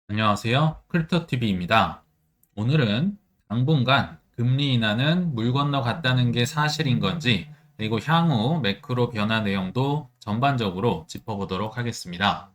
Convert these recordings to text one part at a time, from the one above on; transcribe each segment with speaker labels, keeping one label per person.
Speaker 1: 안녕하세요. 크립토TV입니다. 오늘은 당분간 금리 인하는 물 건너 갔다는 게 사실인 건지, 그리고 향후 매크로 변화 내용도 전반적으로 짚어보도록 하겠습니다.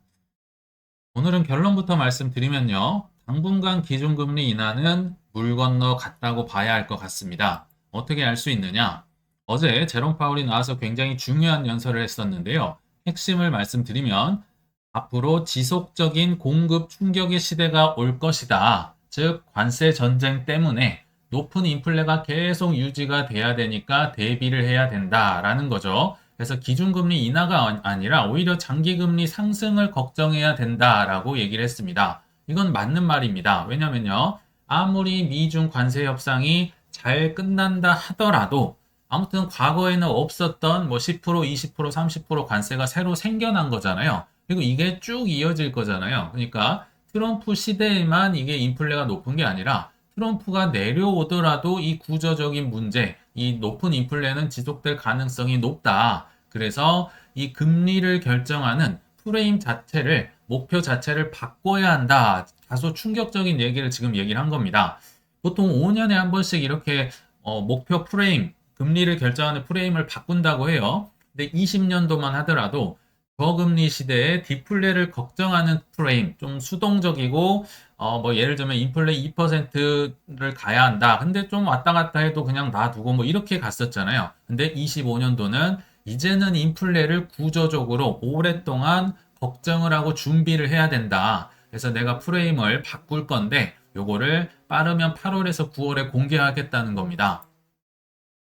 Speaker 1: 오늘은 결론부터 말씀드리면요. 당분간 기준금리 인하는 물 건너 갔다고 봐야 할 것 같습니다. 어떻게 알 수 있느냐? 어제 제롬 파월이 나와서 굉장히 중요한 연설을 했었는데요. 핵심을 말씀드리면 앞으로 지속적인 공급 충격의 시대가 올 것이다. 즉, 관세 전쟁 때문에 높은 인플레가 계속 유지가 돼야 되니까 대비를 해야 된다라는 거죠. 그래서 기준금리 인하가 아니라 오히려 장기금리 상승을 걱정해야 된다라고 얘기를 했습니다. 이건 맞는 말입니다. 왜냐면요. 아무리 미중 관세 협상이 잘 끝난다 하더라도 아무튼 과거에는 없었던 뭐 10%, 20%, 30% 관세가 새로 생겨난 거잖아요. 그리고 이게 쭉 이어질 거잖아요. 그러니까 트럼프 시대에만 이게 인플레가 높은 게 아니라 트럼프가 내려오더라도 이 구조적인 문제, 이 높은 인플레는 지속될 가능성이 높다. 그래서 이 금리를 결정하는 프레임 자체를, 목표 자체를 바꿔야 한다. 다소 충격적인 얘기를 지금 얘기를 한 겁니다. 보통 5년에 한 번씩 이렇게 목표 프레임, 금리를 결정하는 프레임을 바꾼다고 해요. 근데 20년도만 하더라도 저금리 시대에 디플레를 걱정하는 프레임, 좀 수동적이고, 뭐 예를 들면 인플레 2%를 가야 한다. 근데 좀 왔다 갔다 해도 그냥 놔두고 뭐 이렇게 갔었잖아요. 근데 25년도는 이제는 인플레를 구조적으로 오랫동안 걱정을 하고 준비를 해야 된다. 그래서 내가 프레임을 바꿀 건데 요거를 빠르면 8월에서 9월에 공개하겠다는 겁니다.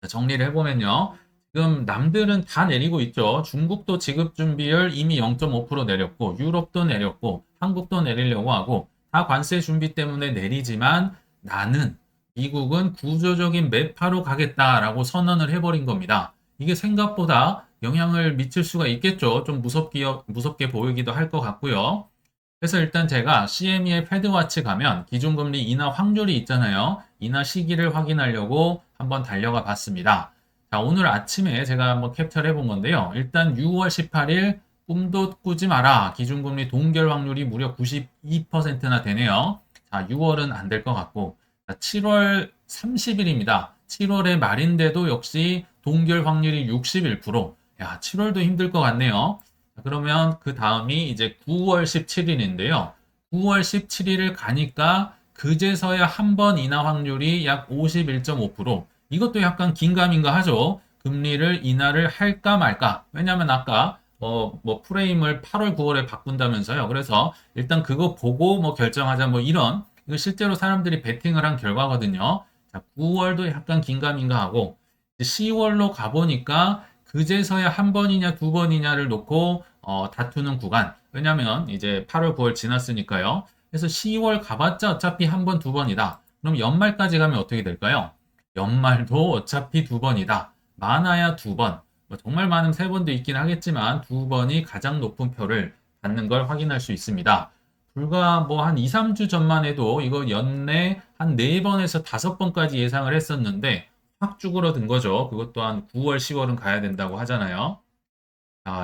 Speaker 1: 정리를 해보면요. 지금 남들은 다 내리고 있죠. 중국도 지급 준비율 이미 0.5% 내렸고, 유럽도 내렸고, 한국도 내리려고 하고, 다 관세 준비 때문에 내리지만 나는 미국은 구조적인 매파로 가겠다라고 선언을 해버린 겁니다. 이게 생각보다 영향을 미칠 수가 있겠죠. 좀 무섭게 보이기도 할 것 같고요. 그래서 일단 제가 CME의 패드와치 가면 기준금리 인하 확률이 있잖아요. 인하 시기를 확인하려고 한번 달려가 봤습니다. 자, 오늘 아침에 제가 한번 캡처를 해본 건데요. 일단 6월 18일 꿈도 꾸지 마라. 기준금리 동결 확률이 무려 92%나 되네요. 자, 6월은 안 될 것 같고. 자, 7월 30일입니다. 7월의 말인데도 역시 동결 확률이 61%. 야, 7월도 힘들 것 같네요. 그러면 그 다음이 이제 9월 17일인데요. 9월 17일을 가니까 그제서야 한 번 인하 확률이 약 51.5%. 이것도 약간 긴가민가 하죠. 금리를 인하를 할까 말까. 왜냐하면 아까 뭐 프레임을 8월, 9월에 바꾼다면서요. 그래서 일단 그거 보고 뭐 결정하자 뭐 이런 이거 실제로 사람들이 베팅을 한 결과거든요. 자, 9월도 약간 긴가민가 하고 10월로 가보니까 그제서야 한 번이냐 두 번이냐를 놓고 다투는 구간. 왜냐면 이제 8월, 9월 지났으니까요. 그래서 10월 가봤자 어차피 한 번, 두 번이다. 그럼 연말까지 가면 어떻게 될까요? 연말도 어차피 두 번이다. 많아야 두 번. 뭐 정말 많으면 세 번도 있긴 하겠지만 두 번이 가장 높은 표를 받는 걸 확인할 수 있습니다. 불과 뭐 한 2, 3주 전만 해도 이거 연내 한 4번에서 5번까지 예상을 했었는데 확 쭈그러든 거죠. 그것도 한 9월, 10월은 가야 된다고 하잖아요.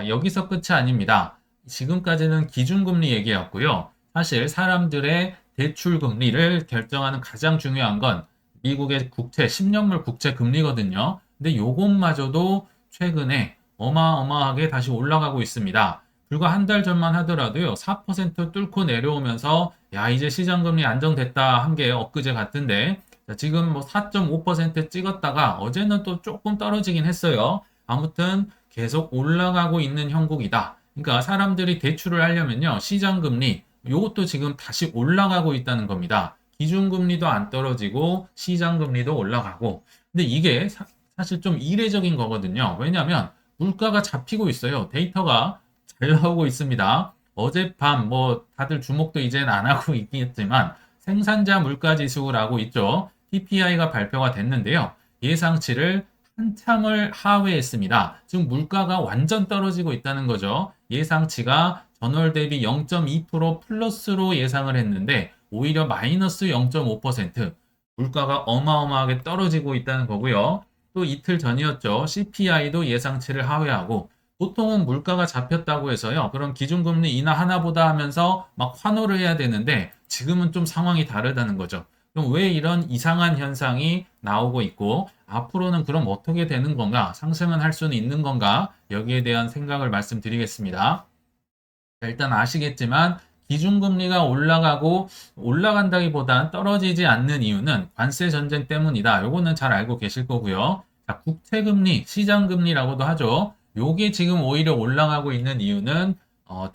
Speaker 1: 여기서 끝이 아닙니다. 지금까지는 기준금리 얘기였고요. 사실 사람들의 대출 금리를 결정하는 가장 중요한 건 미국의 국채, 10년물 국채 금리거든요. 근데 요것마저도 최근에 어마어마하게 다시 올라가고 있습니다. 불과 한 달 전만 하더라도요, 4% 뚫고 내려오면서, 야, 이제 시장금리 안정됐다 한 게 엊그제 같은데, 지금 뭐 4.5% 찍었다가 어제는 또 조금 떨어지긴 했어요. 아무튼 계속 올라가고 있는 형국이다. 그러니까 사람들이 대출을 하려면요. 시장금리, 이것도 지금 다시 올라가고 있다는 겁니다. 기준금리도 안 떨어지고 시장금리도 올라가고. 근데 이게 사실 좀 이례적인 거거든요. 왜냐하면 물가가 잡히고 있어요. 데이터가 잘 나오고 있습니다. 어젯밤 뭐 다들 주목도 이제는 안 하고 있겠지만 생산자 물가지수라고 있죠. PPI가 발표가 됐는데요. 예상치를 한참을 하회했습니다. 지금 물가가 완전 떨어지고 있다는 거죠. 예상치가 전월 대비 0.2% 플러스로 예상을 했는데 오히려 마이너스 0.5%. 물가가 어마어마하게 떨어지고 있다는 거고요. 또 이틀 전이었죠. CPI도 예상치를 하회하고 보통은 물가가 잡혔다고 해서요. 그런 기준금리 인하 하나보다 하면서 막 환호를 해야 되는데 지금은 좀 상황이 다르다는 거죠. 그럼 왜 이런 이상한 현상이 나오고 있고 앞으로는 그럼 어떻게 되는 건가? 상승은 할 수는 있는 건가? 여기에 대한 생각을 말씀드리겠습니다. 일단 아시겠지만 기준금리가 올라가고 올라간다기보단 떨어지지 않는 이유는 관세 전쟁 때문이다. 요거는 잘 알고 계실 거고요. 자, 국채금리, 시장금리라고도 하죠. 요게 지금 오히려 올라가고 있는 이유는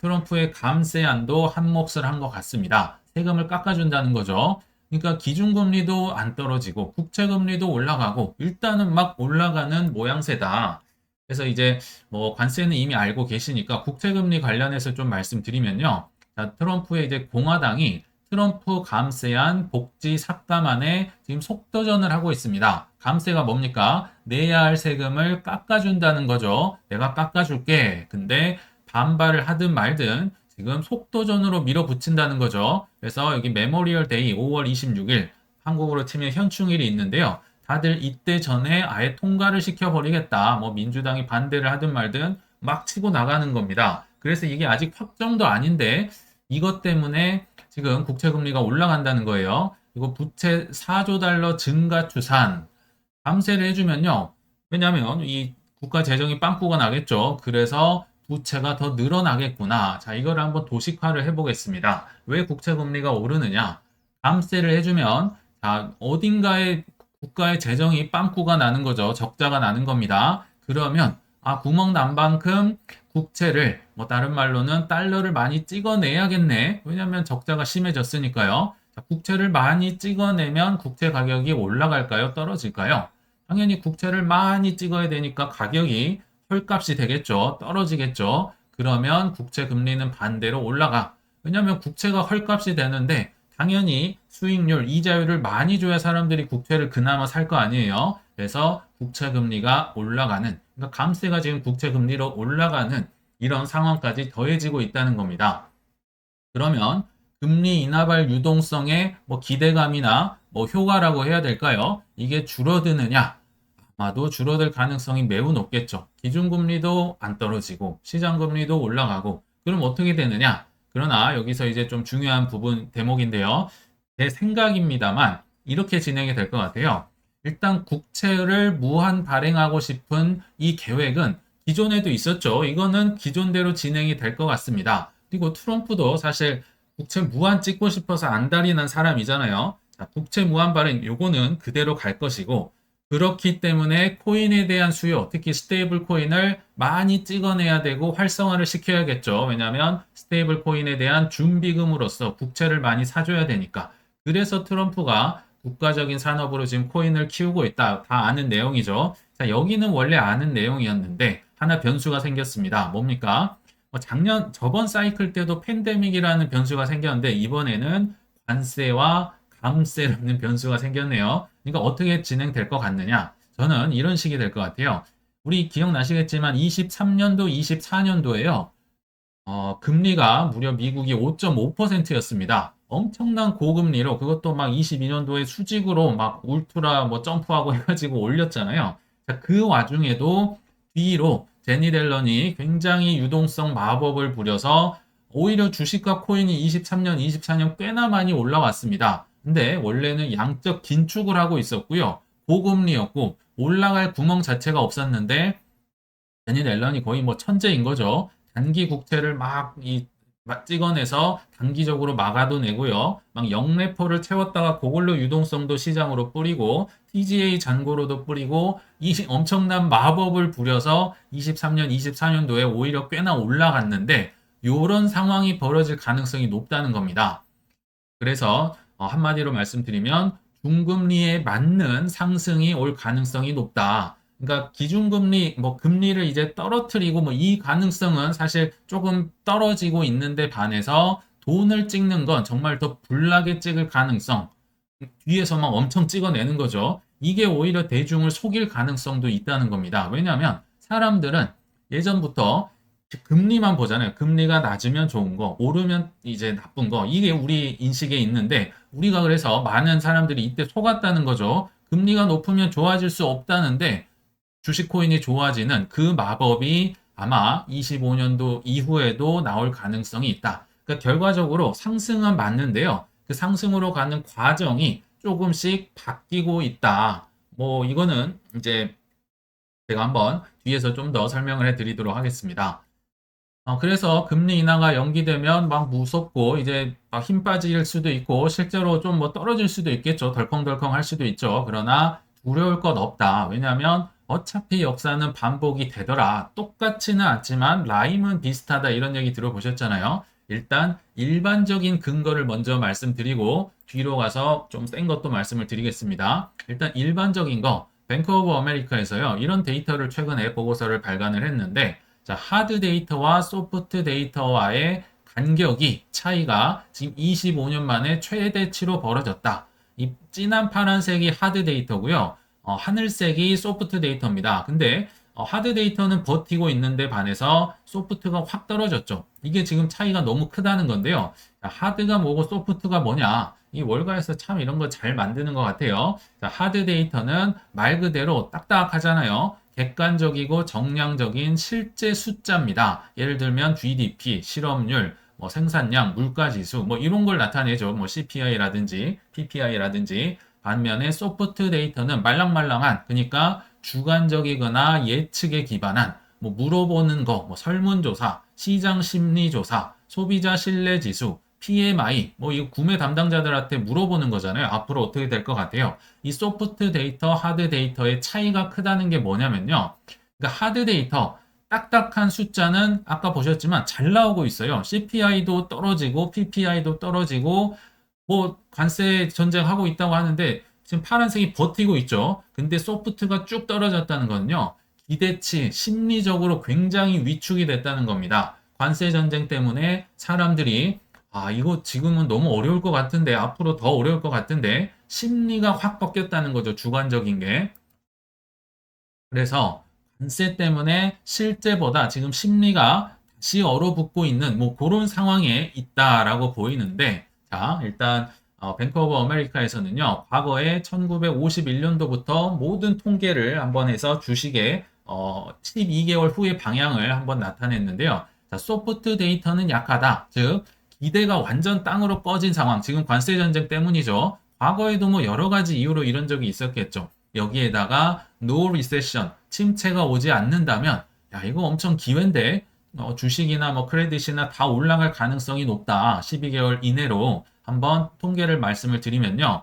Speaker 1: 트럼프의 감세안도 한 몫을 한 것 같습니다. 세금을 깎아준다는 거죠. 그러니까 기준금리도 안 떨어지고 국채금리도 올라가고 일단은 막 올라가는 모양새다. 그래서 이제 뭐 관세는 이미 알고 계시니까 국채금리 관련해서 좀 말씀드리면요. 자, 트럼프의 이제 공화당이 트럼프 감세안 복지 삭감안에 지금 속도전을 하고 있습니다. 감세가 뭡니까? 내야 할 세금을 깎아준다는 거죠. 내가 깎아줄게. 근데 반발을 하든 말든 지금 속도전으로 밀어붙인다는 거죠. 그래서 여기 메모리얼 데이 5월 26일 한국으로 치면 현충일이 있는데요. 다들 이때 전에 아예 통과를 시켜버리겠다. 뭐 민주당이 반대를 하든 말든 막 치고 나가는 겁니다. 그래서 이게 아직 확정도 아닌데 이것 때문에 지금 국채금리가 올라간다는 거예요. 그리고 부채 4조 달러 증가 추산 감세를 해주면요. 왜냐하면 이 국가 재정이 빵꾸가 나겠죠. 그래서 부채가 더 늘어나겠구나. 자, 이걸 한번 도식화를 해보겠습니다. 왜 국채금리가 오르느냐? 감세를 해주면 자, 어딘가에 국가의 재정이 빵꾸가 나는 거죠. 적자가 나는 겁니다. 그러면 구멍 난 만큼 국채를 뭐 다른 말로는 달러를 많이 찍어내야겠네. 왜냐하면 적자가 심해졌으니까요. 자, 국채를 많이 찍어내면 국채 가격이 올라갈까요? 떨어질까요? 당연히 국채를 많이 찍어야 되니까 가격이 헐값이 되겠죠. 떨어지겠죠. 그러면 국채 금리는 반대로 올라가. 왜냐하면 국채가 헐값이 되는데 당연히 수익률, 이자율을 많이 줘야 사람들이 국채를 그나마 살 거 아니에요. 그래서 국채 금리가 올라가는, 그러니까 감세가 지금 국채 금리로 올라가는 이런 상황까지 더해지고 있다는 겁니다. 그러면 금리 인하발 유동성의 뭐 기대감이나 뭐 효과라고 해야 될까요? 이게 줄어드느냐? 아마도 줄어들 가능성이 매우 높겠죠. 기준금리도 안 떨어지고 시장금리도 올라가고 그럼 어떻게 되느냐? 그러나 여기서 이제 좀 중요한 부분 대목인데요. 제 생각입니다만 이렇게 진행이 될 것 같아요. 일단 국채를 무한 발행하고 싶은 이 계획은 기존에도 있었죠. 이거는 기존대로 진행이 될 것 같습니다. 그리고 트럼프도 사실 국채 무한 찍고 싶어서 안달이 난 사람이잖아요. 자, 국채 무한 발행 요거는 그대로 갈 것이고 그렇기 때문에 코인에 대한 수요, 특히 스테이블 코인을 많이 찍어내야 되고 활성화를 시켜야겠죠. 왜냐하면 스테이블 코인에 대한 준비금으로서 국채를 많이 사줘야 되니까. 그래서 트럼프가 국가적인 산업으로 지금 코인을 키우고 있다. 다 아는 내용이죠. 자, 여기는 원래 아는 내용이었는데 하나 변수가 생겼습니다. 뭡니까? 저번 사이클 때도 팬데믹이라는 변수가 생겼는데 이번에는 관세와 감세라는 변수가 생겼네요. 그러니까 어떻게 진행될 것 같느냐? 저는 이런 식이 될 것 같아요. 우리 기억나시겠지만 23년도, 24년도에요. 금리가 무려 미국이 5.5%였습니다. 엄청난 고금리로 그것도 막 22년도에 수직으로 막 울트라 뭐 점프하고 해가지고 올렸잖아요. 자, 그 와중에도 뒤로 제니 델런이 굉장히 유동성 마법을 부려서 오히려 주식과 코인이 23년, 24년 꽤나 많이 올라왔습니다. 근데 원래는 양적 긴축을 하고 있었고요. 고금리였고 올라갈 구멍 자체가 없었는데 제니 델런이 거의 뭐 천재인 거죠. 단기 국채를 막 찍어내서 단기적으로 막아도 내고요. 막 영래포를 채웠다가 그걸로 유동성도 시장으로 뿌리고 TGA 잔고로도 뿌리고 이 엄청난 마법을 부려서 23년, 24년도에 오히려 꽤나 올라갔는데 이런 상황이 벌어질 가능성이 높다는 겁니다. 그래서 한마디로 말씀드리면 중금리에 맞는 상승이 올 가능성이 높다. 그러니까 기준금리, 뭐 금리를 이제 떨어뜨리고 뭐 이 가능성은 사실 조금 떨어지고 있는데 반해서 돈을 찍는 건 정말 더 불나게 찍을 가능성, 뒤에서 막 엄청 찍어내는 거죠. 이게 오히려 대중을 속일 가능성도 있다는 겁니다. 왜냐하면 사람들은 예전부터 금리만 보잖아요. 금리가 낮으면 좋은 거, 오르면 이제 나쁜 거. 이게 우리 인식에 있는데 우리가 그래서 많은 사람들이 이때 속았다는 거죠. 금리가 높으면 좋아질 수 없다는데 주식 코인이 좋아지는 그 마법이 아마 25년도 이후에도 나올 가능성이 있다. 그러니까 결과적으로 상승은 맞는데요. 그 상승으로 가는 과정이 조금씩 바뀌고 있다. 뭐 이거는 이제 제가 한번 뒤에서 좀 더 설명을 해드리도록 하겠습니다. 그래서 금리 인하가 연기되면 막 무섭고 이제 막 힘 빠질 수도 있고 실제로 좀 뭐 떨어질 수도 있겠죠. 덜컹덜컹 할 수도 있죠. 그러나 두려울 것 없다. 왜냐하면 어차피 역사는 반복이 되더라. 똑같지는 않지만 라임은 비슷하다. 이런 얘기 들어보셨잖아요. 일단 일반적인 근거를 먼저 말씀드리고 뒤로 가서 좀 센 것도 말씀을 드리겠습니다. 일단 일반적인 거, 뱅크 오브 아메리카에서요. 이런 데이터를 최근에 보고서를 발간을 했는데 자, 하드 데이터와 소프트 데이터와의 간격이 차이가 지금 25년 만에 최대치로 벌어졌다. 이 진한 파란색이 하드 데이터고요. 하늘색이 소프트 데이터입니다. 근데 하드 데이터는 버티고 있는데 반해서 소프트가 확 떨어졌죠. 이게 지금 차이가 너무 크다는 건데요. 자, 하드가 뭐고 소프트가 뭐냐? 이 월가에서 참 이런 거 잘 만드는 것 같아요. 자, 하드 데이터는 말 그대로 딱딱하잖아요. 객관적이고 정량적인 실제 숫자입니다. 예를 들면 GDP, 실업률, 뭐 생산량, 물가지수, 뭐 이런 걸 나타내죠. 뭐 CPI라든지 PPI라든지. 반면에 소프트 데이터는 말랑말랑한, 그러니까 주관적이거나 예측에 기반한, 뭐 물어보는 거, 뭐 설문조사, 시장 심리조사, 소비자 신뢰지수, PMI, 뭐 이 구매 담당자들한테 물어보는 거잖아요. 앞으로 어떻게 될 것 같아요. 이 소프트 데이터, 하드 데이터의 차이가 크다는 게 뭐냐면요. 그러니까 하드 데이터, 딱딱한 숫자는 아까 보셨지만 잘 나오고 있어요. CPI도 떨어지고, PPI도 떨어지고, 뭐 관세 전쟁하고 있다고 하는데 지금 파란색이 버티고 있죠. 근데 소프트가 쭉 떨어졌다는 건요. 기대치, 심리적으로 굉장히 위축이 됐다는 겁니다. 관세 전쟁 때문에 사람들이 이거 지금은 너무 어려울 것 같은데, 앞으로 더 어려울 것 같은데, 심리가 확 바뀌었다는 거죠. 주관적인 게. 그래서 관세 때문에 실제보다 지금 심리가 다시 얼어붙고 있는 뭐 그런 상황에 있다라고 보이는데, 자, 일단 뱅크 오브 아메리카에서는요, 과거에 1951년도부터 모든 통계를 한번 해서 주식의 12개월 후의 방향을 한번 나타냈는데요. 자, 소프트 데이터는 약하다. 즉, 기대가 완전 땅으로 꺼진 상황. 지금 관세 전쟁 때문이죠. 과거에도 뭐 여러 가지 이유로 이런 적이 있었겠죠. 여기에다가 no recession, 침체가 오지 않는다면 야, 이거 엄청 기회인데 주식이나 뭐 크레딧이나 다 올라갈 가능성이 높다. 12개월 이내로 한번 통계를 말씀을 드리면요.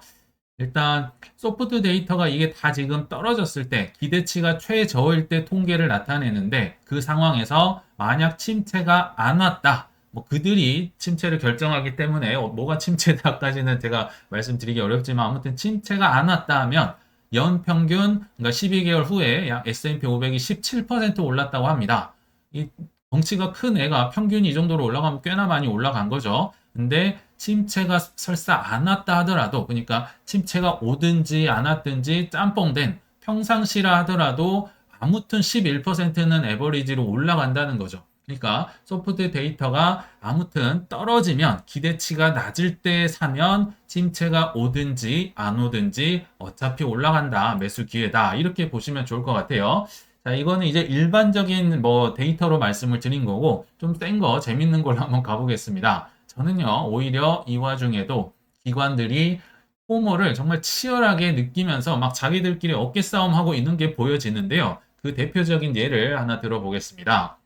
Speaker 1: 일단 소프트 데이터가 이게 다 지금 떨어졌을 때 기대치가 최저일 때 통계를 나타내는데 그 상황에서 만약 침체가 안 왔다. 뭐 그들이 침체를 결정하기 때문에 뭐가 침체다까지는 제가 말씀드리기 어렵지만 아무튼 침체가 안 왔다 하면 연평균 그러니까 12개월 후에 약 S&P 500이 17% 올랐다고 합니다. 이 덩치가 큰 애가 평균이 이 정도로 올라가면 꽤나 많이 올라간 거죠. 근데 침체가 설사 안 왔다 하더라도 그러니까 침체가 오든지 안 왔든지 짬뽕된 평상시라 하더라도 아무튼 11%는 에버리지로 올라간다는 거죠. 그러니까 소프트 데이터가 아무튼 떨어지면 기대치가 낮을 때 사면 침체가 오든지 안 오든지 어차피 올라간다. 매수 기회다. 이렇게 보시면 좋을 것 같아요. 자, 이거는 이제 일반적인 뭐 데이터로 말씀을 드린 거고 좀 센 거 재밌는 걸로 한번 가보겠습니다. 저는요, 오히려 이 와중에도 기관들이 포모를 정말 치열하게 느끼면서 막 자기들끼리 어깨 싸움하고 있는 게 보여지는데요. 그 대표적인 예를 하나 들어보겠습니다.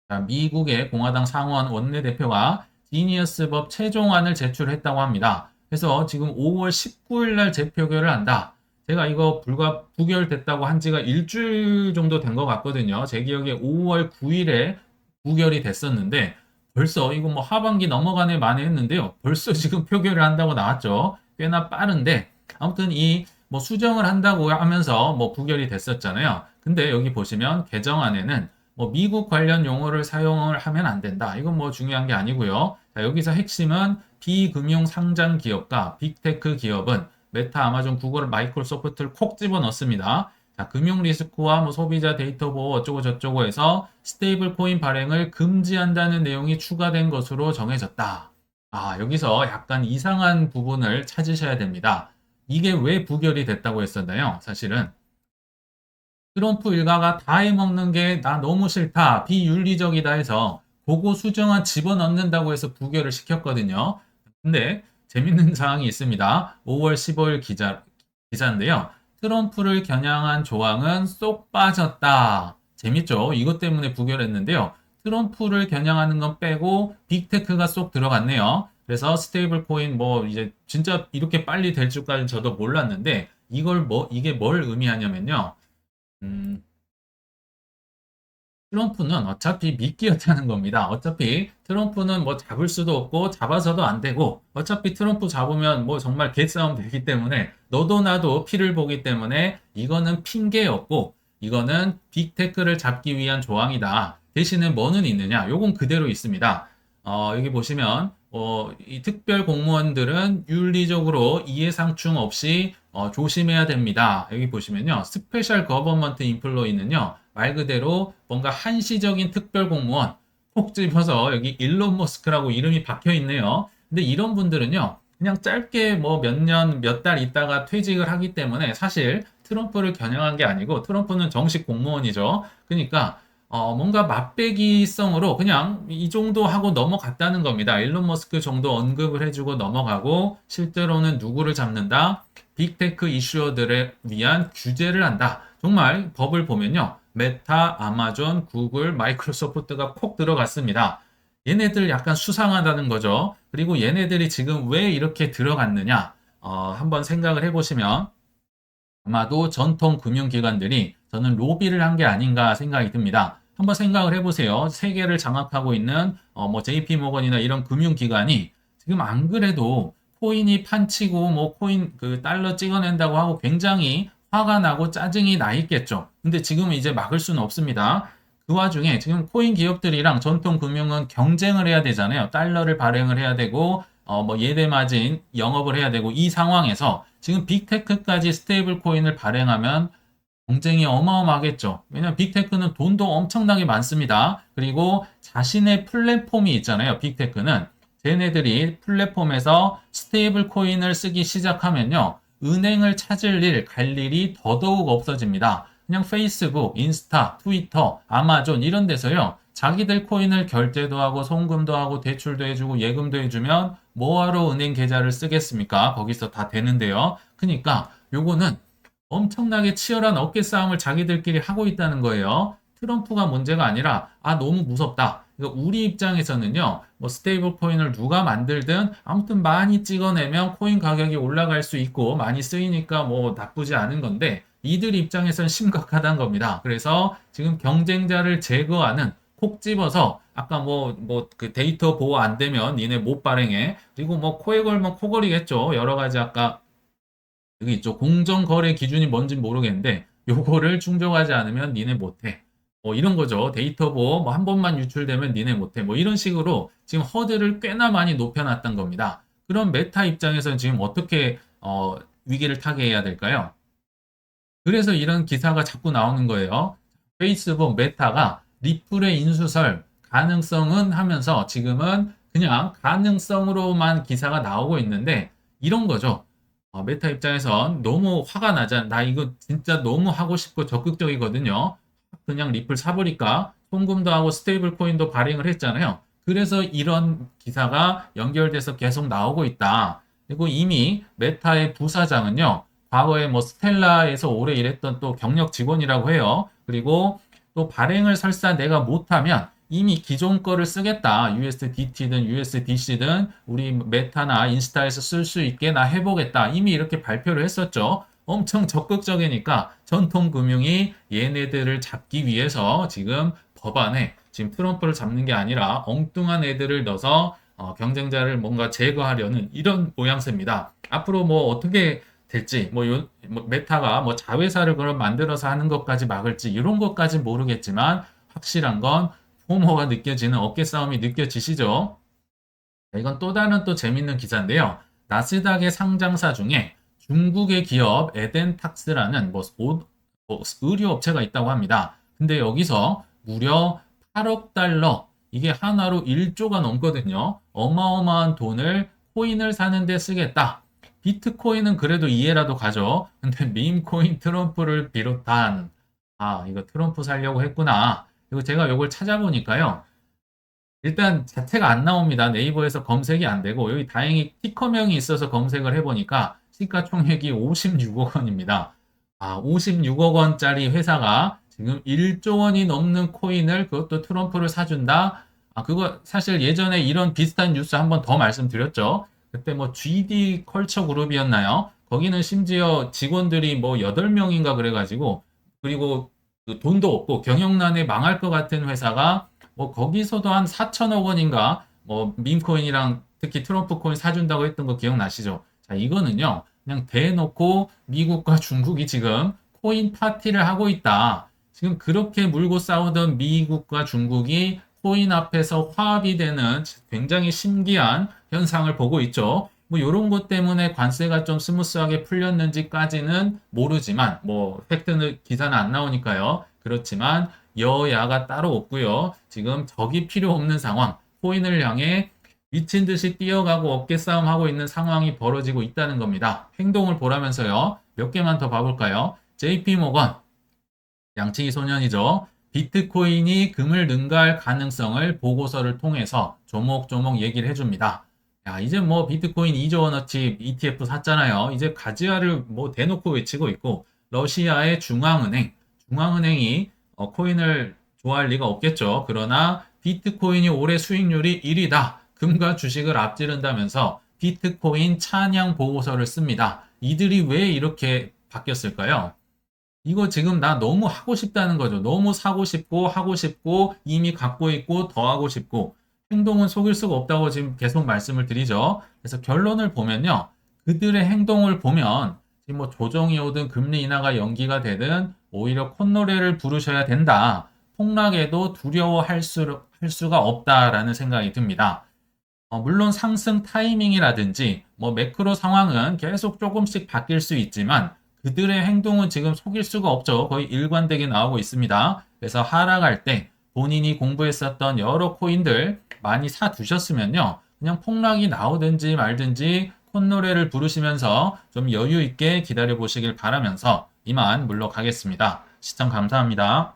Speaker 1: 자, 미국의 공화당 상원 원내대표가 지니어스법 최종안을 제출했다고 합니다. 그래서 지금 5월 19일 날 재표결을 한다. 제가 이거 불과 부결됐다고 한 지가 일주일 정도 된 것 같거든요. 제 기억에 5월 9일에 부결이 됐었는데 벌써 이거 뭐 하반기 넘어가네 만에 했는데요. 벌써 지금 표결을 한다고 나왔죠. 꽤나 빠른데 아무튼 이 뭐 수정을 한다고 하면서 뭐 부결이 됐었잖아요. 근데 여기 보시면 개정안에는 뭐 미국 관련 용어를 사용을 하면 안 된다. 이건 뭐 중요한 게 아니고요. 자, 여기서 핵심은 비금융 상장 기업과 빅테크 기업은 메타, 아마존, 구글, 마이크로소프트를 콕 집어 넣습니다. 자, 금융 리스크와 뭐 소비자 데이터 보호 어쩌고 저쩌고 해서 스테이블 코인 발행을 금지한다는 내용이 추가된 것으로 정해졌다. 여기서 약간 이상한 부분을 찾으셔야 됩니다. 이게 왜 부결이 됐다고 했었나요? 사실은 트럼프 일가가 다 해먹는 게 나 너무 싫다, 비윤리적이다 해서 그거 수정안 집어넣는다고 해서 부결을 시켰거든요. 근데 재밌는 사항이 있습니다. 5월 15일 기사인데요. 트럼프를 겨냥한 조항은 쏙 빠졌다. 재밌죠? 이것 때문에 부결했는데요. 트럼프를 겨냥하는 건 빼고 빅테크가 쏙 들어갔네요. 그래서 스테이블 코인 뭐 이제 진짜 이렇게 빨리 될 줄까지는 저도 몰랐는데 이게 뭘 의미하냐면요. 음, 트럼프는 어차피 미끼였다는 겁니다. 어차피 트럼프는 뭐 잡을 수도 없고 잡아서도 안 되고 어차피 트럼프 잡으면 뭐 정말 개싸움 되기 때문에 너도 나도 피를 보기 때문에 이거는 핑계였고 이거는 빅테크를 잡기 위한 조항이다. 대신에 뭐는 있느냐? 요건 그대로 있습니다. 여기 보시면 이 특별 공무원들은 윤리적으로 이해상충 없이 조심해야 됩니다. 여기 보시면요. 스페셜 거버먼트 인플로이는요. 말 그대로 뭔가 한시적인 특별 공무원 콕 집어서 여기 일론 머스크라고 이름이 박혀 있네요. 근데 이런 분들은요. 그냥 짧게 뭐 몇 년, 몇 달 있다가 퇴직을 하기 때문에 사실 트럼프를 겨냥한 게 아니고 트럼프는 정식 공무원이죠. 그러니까 뭔가 맛배기성으로 그냥 이 정도 하고 넘어갔다는 겁니다. 일론 머스크 정도 언급을 해주고 넘어가고 실제로는 누구를 잡는다? 빅테크 이슈어들에 위한 규제를 한다. 정말 법을 보면요. 메타, 아마존, 구글, 마이크로소프트가 콕 들어갔습니다. 얘네들 약간 수상하다는 거죠. 그리고 얘네들이 지금 왜 이렇게 들어갔느냐? 한번 생각을 해보시면 아마도 전통 금융기관들이 저는 로비를 한 게 아닌가 생각이 듭니다. 한번 생각을 해보세요. 세계를 장악하고 있는 뭐 JP 모건이나 이런 금융기관이 지금 안 그래도 코인이 판치고 뭐 코인 그 달러 찍어낸다고 하고 굉장히 화가 나고 짜증이 나 있겠죠. 근데 지금은 이제 막을 수는 없습니다. 그 와중에 지금 코인 기업들이랑 전통 금융은 경쟁을 해야 되잖아요. 달러를 발행을 해야 되고 뭐 예대 마진 영업을 해야 되고 이 상황에서 지금 빅테크까지 스테이블 코인을 발행하면 경쟁이 어마어마하겠죠. 왜냐하면 빅테크는 돈도 엄청나게 많습니다. 그리고 자신의 플랫폼이 있잖아요. 빅테크는 쟤네들이 플랫폼에서 스테이블 코인을 쓰기 시작하면요. 은행을 찾을 일, 갈 일이 더더욱 없어집니다. 그냥 페이스북, 인스타, 트위터, 아마존 이런 데서요. 자기들 코인을 결제도 하고 송금도 하고 대출도 해주고 예금도 해주면 뭐하러 은행 계좌를 쓰겠습니까? 거기서 다 되는데요. 그러니까 요거는 엄청나게 치열한 어깨 싸움을 자기들끼리 하고 있다는 거예요. 트럼프가 문제가 아니라 너무 무섭다. 우리 입장에서는요. 뭐 스테이블 코인을 누가 만들든 아무튼 많이 찍어내면 코인 가격이 올라갈 수 있고 많이 쓰이니까 뭐 나쁘지 않은 건데 이들 입장에서는 심각하다는 겁니다. 그래서 지금 경쟁자를 제거하는 콕 집어서 아까 뭐 그 데이터 보호 안 되면 니네 못 발행해. 그리고 뭐 코에 걸면 코걸이겠죠. 여러 가지 아까 여기 있죠. 공정거래 기준이 뭔지 모르겠는데 요거를 충족하지 않으면 니네 못해. 뭐 이런 거죠. 데이터 보호 뭐 한 번만 유출되면 니네 못해. 뭐 이런 식으로 지금 허들을 꽤나 많이 높여놨던 겁니다. 그럼 메타 입장에서는 지금 어떻게 위기를 타개해야 될까요? 그래서 이런 기사가 자꾸 나오는 거예요. 페이스북 메타가 리플의 인수설 가능성은 하면서 지금은 그냥 가능성으로만 기사가 나오고 있는데 이런 거죠. 메타 입장에선 너무 화가 나잖아. 나 이거 진짜 너무 하고 싶고 적극적이거든요. 그냥 리플 사버릴까? 송금도 하고 스테이블 코인도 발행을 했잖아요. 그래서 이런 기사가 연결돼서 계속 나오고 있다. 그리고 이미 메타의 부사장은요. 과거에 뭐 스텔라에서 오래 일했던 또 경력 직원이라고 해요. 그리고 또 발행을 설사 내가 못하면 이미 기존 거를 쓰겠다. USDT든 USDC든 우리 메타나 인스타에서 쓸 수 있게 나 해보겠다. 이미 이렇게 발표를 했었죠. 엄청 적극적이니까 전통금융이 얘네들을 잡기 위해서 지금 법안에 지금 트럼프를 잡는 게 아니라 엉뚱한 애들을 넣어서 경쟁자를 뭔가 제거하려는 이런 모양새입니다. 앞으로 뭐 어떻게 될지 뭐 메타가 뭐 자회사를 그럼 만들어서 하는 것까지 막을지 이런 것까지 모르겠지만 확실한 건 포모가 느껴지는 어깨 싸움이 느껴지시죠? 이건 또 다른 또 재밌는 기사인데요. 나스닥의 상장사 중에 중국의 기업 에덴탁스라는 뭐 의류 업체가 있다고 합니다. 근데 여기서 무려 8억 달러, 이게 하나로 1조가 넘거든요. 어마어마한 돈을 코인을 사는데 쓰겠다. 비트코인은 그래도 이해라도 가죠. 근데 밈코인 트럼프를 비롯한 이거 트럼프 살려고 했구나. 그리고 제가 이걸 찾아보니까요. 일단 자체가 안 나옵니다. 네이버에서 검색이 안 되고 여기 다행히 티커명이 있어서 검색을 해보니까 시가총액이 56억 원입니다. 56억 원짜리 회사가 지금 1조 원이 넘는 코인을 그것도 트럼프를 사준다. 그거 사실 예전에 이런 비슷한 뉴스 한번 더 말씀드렸죠. 그때 뭐 GD 컬처 그룹이었나요? 거기는 심지어 직원들이 뭐 8명인가 그래가지고 그리고 그 돈도 없고 경영난에 망할 것 같은 회사가 뭐 거기서도 한 4천억 원인가 뭐 밈코인이랑 특히 트럼프 코인 사준다고 했던 거 기억나시죠? 자, 이거는요. 그냥 대놓고 미국과 중국이 지금 코인 파티를 하고 있다. 지금 그렇게 물고 싸우던 미국과 중국이 코인 앞에서 화합이 되는 굉장히 신기한 현상을 보고 있죠. 뭐 이런 것 때문에 관세가 좀 스무스하게 풀렸는지까지는 모르지만 뭐 팩트는 기사는 안 나오니까요. 그렇지만 여야가 따로 없고요. 지금 적이 필요 없는 상황, 코인을 향해 미친 듯이 뛰어가고 어깨 싸움하고 있는 상황이 벌어지고 있다는 겁니다. 행동을 보라면서요. 몇 개만 더 봐볼까요? JP 모건, 양치기 소년이죠. 비트코인이 금을 능가할 가능성을 보고서를 통해서 조목조목 얘기를 해줍니다. 야, 이제 뭐 비트코인 2조 원어치 ETF 샀잖아요. 이제 가지아를 뭐 대놓고 외치고 있고, 러시아의 중앙은행이 코인을 좋아할 리가 없겠죠. 그러나 비트코인이 올해 수익률이 1위다. 금과 주식을 앞지른다면서 비트코인 찬양 보고서를 씁니다. 이들이 왜 이렇게 바뀌었을까요? 이거 지금 나 너무 하고 싶다는 거죠. 너무 사고 싶고, 하고 싶고, 이미 갖고 있고, 더 하고 싶고, 행동은 속일 수가 없다고 지금 계속 말씀을 드리죠. 그래서 결론을 보면요. 그들의 행동을 보면, 지금 뭐 조정이 오든 금리 인하가 연기가 되든, 오히려 콧노래를 부르셔야 된다. 폭락에도 할 수가 없다라는 생각이 듭니다. 물론 상승 타이밍이라든지 뭐 매크로 상황은 계속 조금씩 바뀔 수 있지만 그들의 행동은 지금 속일 수가 없죠. 거의 일관되게 나오고 있습니다. 그래서 하락할 때 본인이 공부했었던 여러 코인들 많이 사 두셨으면요. 그냥 폭락이 나오든지 말든지 콧노래를 부르시면서 좀 여유 있게 기다려 보시길 바라면서 이만 물러가겠습니다. 시청 감사합니다.